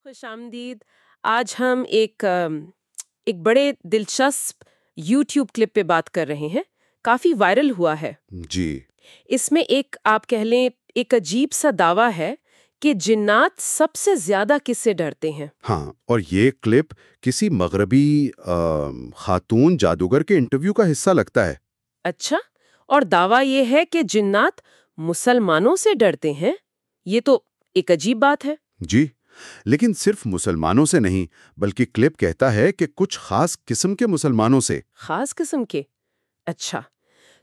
خوش آمدید۔ آج ہم ایک بڑے دلچسپ یوٹیوب کلپ پہ بات کر رہے ہیں، کافی وائرل ہوا ہے۔ جی اس میں آپ کہہ لیں ایک عجیب سا دعویٰ ہے کہ جنات سب سے زیادہ کس سے ڈرتے ہیں۔ ہاں، اور یہ کلپ کسی مغربی خاتون جادوگر کے انٹرویو کا حصہ لگتا ہے۔ اچھا، اور دعویٰ یہ ہے کہ جنات مسلمانوں سے ڈرتے ہیں؟ یہ تو ایک عجیب بات ہے۔ جی، لیکن صرف مسلمانوں سے نہیں، بلکہ کلپ کہتا ہے کہ کچھ خاص قسم کے مسلمانوں سے۔ خاص قسم کے؟ اچھا،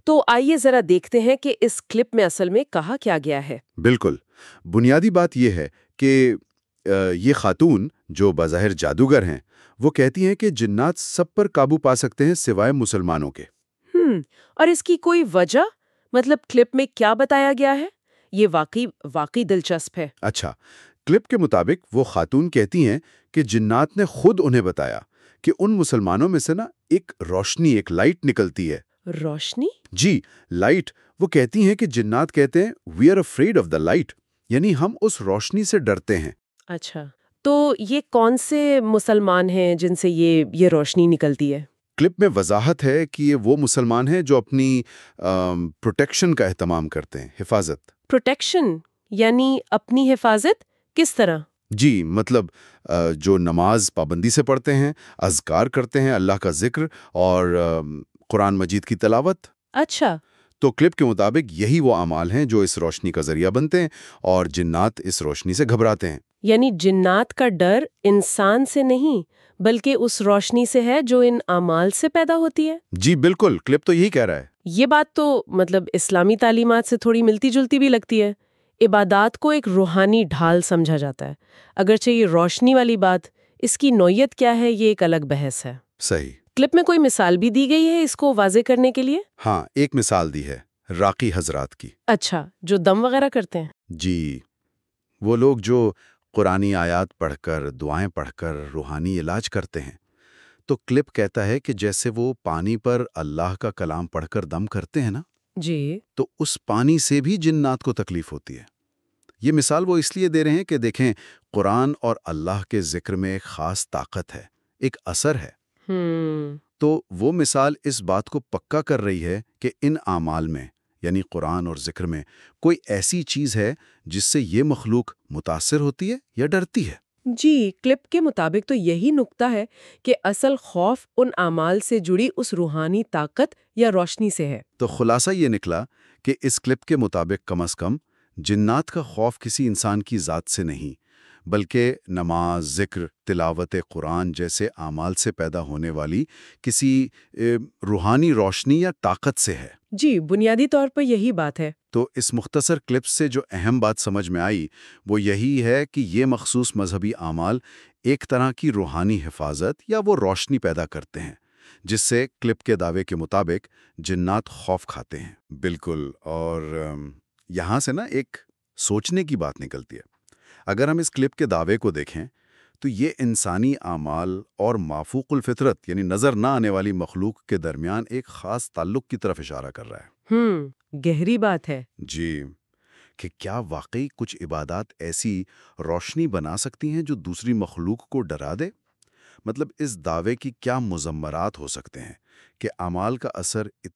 تو آئیے ذرا دیکھتے ہیں کہ اس کلپ میں اصل میں کہا کیا گیا ہے۔ بالکل، بنیادی بات یہ ہے کہ یہ خاتون جو بظاہر جادوگر ہیں، وہ کہتی ہیں کہ جنات سب پر قابو پا سکتے ہیں سوائے مسلمانوں کے۔ اور اس کی کوئی وجہ؟ مطلب کلپ میں کیا بتایا گیا ہے؟ یہ واقعی دلچسپ ہے۔ اچھا، کلپ کے مطابق وہ خاتون کہتی ہیں کہ جنات نے خود انہیں بتایا کہ ان مسلمانوں میں سے ایک روشنی، ایک لائٹ نکلتی ہے۔ روشنی؟ جی، لائٹ۔ وہ کہتی ہیں کہ جنات کہتے ہیں "we are afraid of the light", یعنی ہم اس روشنی سے ڈرتے ہیں۔ اچھا، تو یہ کون سے مسلمان ہیں جن سے یہ روشنی نکلتی ہے؟ کلپ میں وضاحت ہے کہ یہ وہ مسلمان ہیں جو اپنی پروٹیکشن کا اہتمام کرتے ہیں، حفاظت۔ پروٹیکشن یعنی اپنی حفاظت کس طرح؟ جی، مطلب جو نماز پابندی سے پڑھتے ہیں، اذکار کرتے ہیں، اللہ کا ذکر اور قرآن مجید کی تلاوت۔ اچھا، تو کلپ کے مطابق یہی وہ اعمال ہیں جو اس روشنی کا ذریعہ بنتے ہیں، اور جنات اس روشنی سے گھبراتے ہیں۔ یعنی جنات کا ڈر انسان سے نہیں بلکہ اس روشنی سے ہے جو ان اعمال سے پیدا ہوتی ہے۔ جی بالکل، کلپ تو یہی کہہ رہا ہے۔ یہ بات تو مطلب اسلامی تعلیمات سے تھوڑی ملتی جلتی بھی لگتی ہے۔ عبادات کو ایک روحانی ڈھال سمجھا جاتا ہے، اگرچہ یہ روشنی والی بات، اس کی نوعیت کیا ہے یہ ایک الگ بحث ہے۔ صحیح۔ کلپ میں کوئی مثال بھی دی گئی ہے اس کو واضح کرنے کے لیے؟ ہاں، ایک مثال دی ہے راقی حضرات کی۔ اچھا، جو دم وغیرہ کرتے ہیں؟ جی، وہ لوگ جو قرآنی آیات پڑھ کر، دعائیں پڑھ کر روحانی علاج کرتے ہیں۔ تو کلپ کہتا ہے کہ جیسے وہ پانی پر اللہ کا کلام پڑھ کر دم کرتے ہیں نا، جی، تو اس پانی سے بھی جنات کو تکلیف ہوتی ہے۔ یہ مثال وہ اس لیے دے رہے ہیں کہ دیکھیں، قرآن اور اللہ کے ذکر میں ایک خاص طاقت ہے، ایک اثر ہے۔ تو وہ مثال اس بات کو پکا کر رہی ہے کہ ان اعمال میں، یعنی قرآن اور ذکر میں، کوئی ایسی چیز ہے جس سے یہ مخلوق متاثر ہوتی ہے یا ڈرتی ہے۔ جی، کلپ کے مطابق تو یہی نکتہ ہے کہ اصل خوف ان اعمال سے جڑی اس روحانی طاقت یا روشنی سے ہے۔ تو خلاصہ یہ نکلا کہ اس کلپ کے مطابق کم از کم جنات کا خوف کسی انسان کی ذات سے نہیں، بلکہ نماز، ذکر، تلاوت قرآن جیسے اعمال سے پیدا ہونے والی کسی روحانی روشنی یا طاقت سے ہے۔ جی، بنیادی طور پر یہی بات ہے۔ تو اس مختصر کلپ سے جو اہم بات سمجھ میں آئی وہ یہی ہے کہ یہ مخصوص مذہبی اعمال ایک طرح کی روحانی حفاظت یا وہ روشنی پیدا کرتے ہیں جس سے کلپ کے دعوے کے مطابق جنات خوف کھاتے ہیں۔ بالکل، اور یہاں سے ایک سوچنے کی بات نکلتی ہے۔ اگر ہم اس کلپ کے دعوے کو دیکھیں تو یہ انسانی اعمال اور مافوق الفطرت یعنی نظر نہ آنے والی مخلوق کے درمیان ایک خاص تعلق کی طرف اشارہ کر رہا ہے۔ گہری بات ہے۔ جی، کہ کیا واقعی کچھ عبادات ایسی روشنی بنا سکتی ہیں جو دوسری مخلوق کو ڈرا دے؟ مطلب اس دعوے کی کیا مضمرات ہو سکتے ہیں کہ اعمال کا اثر